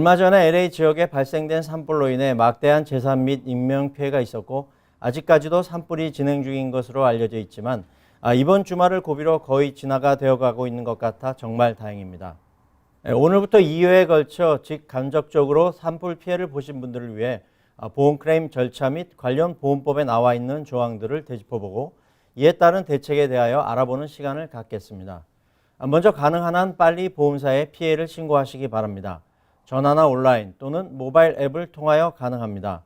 얼마 전에 LA 지역에 발생된 산불로 인해 막대한 재산 및 인명피해가 있었고 아직까지도 산불이 진행 중인 것으로 알려져 있지만 이번 주말을 고비로 거의 진화가 되어가고 있는 것 같아 정말 다행입니다. 오늘부터 2회에 걸쳐 직간접적으로 산불 피해를 보신 분들을 위해 보험 클레임 절차 및 관련 보험법에 나와 있는 조항들을 되짚어보고 이에 따른 대책에 대하여 알아보는 시간을 갖겠습니다. 먼저 가능한 한 빨리 보험사에 피해를 신고하시기 바랍니다. 전화나 온라인 또는 모바일 앱을 통하여 가능합니다.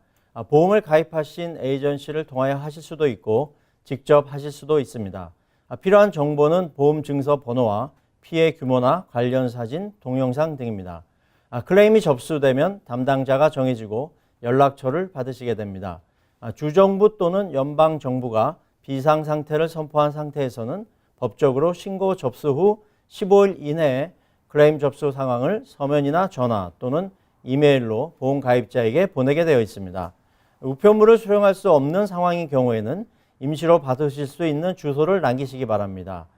보험을 가입하신 에이전시를 통하여 하실 수도 있고 직접 하실 수도 있습니다. 필요한 정보는 보험 증서 번호와 피해 규모나 관련 사진, 동영상 등입니다. 클레임이 접수되면 담당자가 정해지고 연락처를 받으시게 됩니다. 주정부 또는 연방정부가 비상상태를 선포한 상태에서는 법적으로 신고 접수 후 15일 이내에 클레임 접수 상황을 서면이나 전화 또는 이메일로 보험 가입자에게 보내게 되어 있습니다. 우편물을 수령할 수 없는 상황인 경우에는 임시로 받으실 수 있는 주소를 남기시기 바랍니다.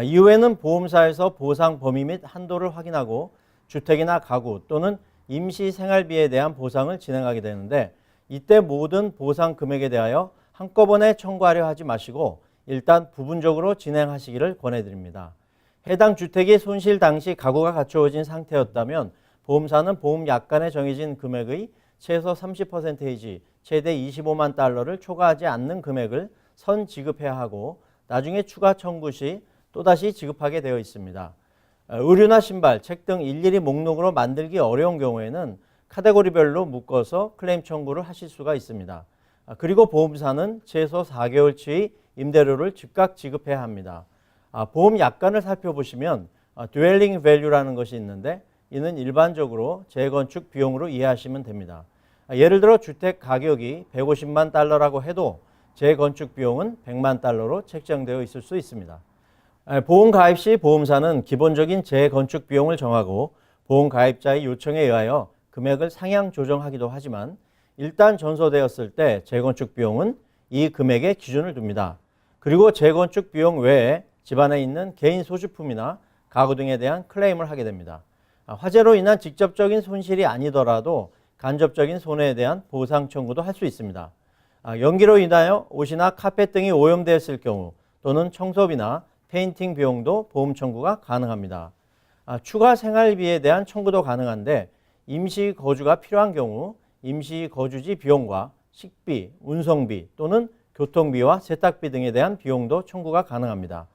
이후에는 보험사에서 보상 범위 및 한도를 확인하고 주택이나 가구 또는 임시 생활비에 대한 보상을 진행하게 되는데 이때 모든 보상 금액에 대하여 한꺼번에 청구하려 하지 마시고 일단 부분적으로 진행하시기를 권해드립니다. 해당 주택이 손실 당시 가구가 갖추어진 상태였다면 보험사는 보험 약관에 정해진 금액의 최소 30% 최대 25만 달러를 초과하지 않는 금액을 선 지급해야 하고 나중에 추가 청구 시 또다시 지급하게 되어 있습니다. 의류나 신발, 책 등 일일이 목록으로 만들기 어려운 경우에는 카테고리별로 묶어서 클레임 청구를 하실 수가 있습니다. 그리고 보험사는 최소 4개월치의 임대료를 즉각 지급해야 합니다. 보험 약관을 살펴보시면 dwelling value라는 것이 있는데 이는 일반적으로 재건축 비용으로 이해하시면 됩니다. 예를 들어 주택 가격이 150만 달러라고 해도 재건축 비용은 100만 달러로 책정되어 있을 수 있습니다. 보험 가입 시 보험사는 기본적인 재건축 비용을 정하고 보험 가입자의 요청에 의하여 금액을 상향 조정하기도 하지만 일단 전소되었을 때 재건축 비용은 이 금액의 기준을 둡니다. 그리고 재건축 비용 외에 집안에 있는 개인 소지품이나 가구 등에 대한 클레임을 하게 됩니다. 화재로 인한 직접적인 손실이 아니더라도 간접적인 손해에 대한 보상 청구도 할 수 있습니다. 연기로 인하여 옷이나 카펫 등이 오염되었을 경우 또는 청소비나 페인팅 비용도 보험 청구가 가능합니다. 추가 생활비에 대한 청구도 가능한데 임시 거주가 필요한 경우 임시 거주지 비용과 식비, 운송비 또는 교통비와 세탁비 등에 대한 비용도 청구가 가능합니다.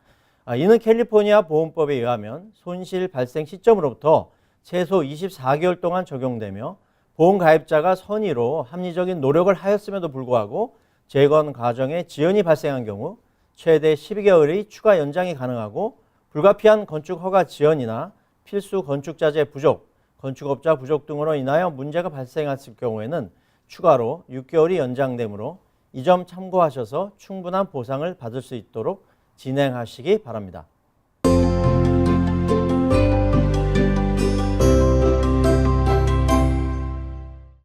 이는 캘리포니아 보험법에 의하면 손실 발생 시점으로부터 최소 24개월 동안 적용되며 보험 가입자가 선의로 합리적인 노력을 하였음에도 불구하고 재건 과정에 지연이 발생한 경우 최대 12개월의 추가 연장이 가능하고 불가피한 건축 허가 지연이나 필수 건축자재 부족, 건축업자 부족 등으로 인하여 문제가 발생했을 경우에는 추가로 6개월이 연장되므로 이 점 참고하셔서 충분한 보상을 받을 수 있도록 진행하시기 바랍니다.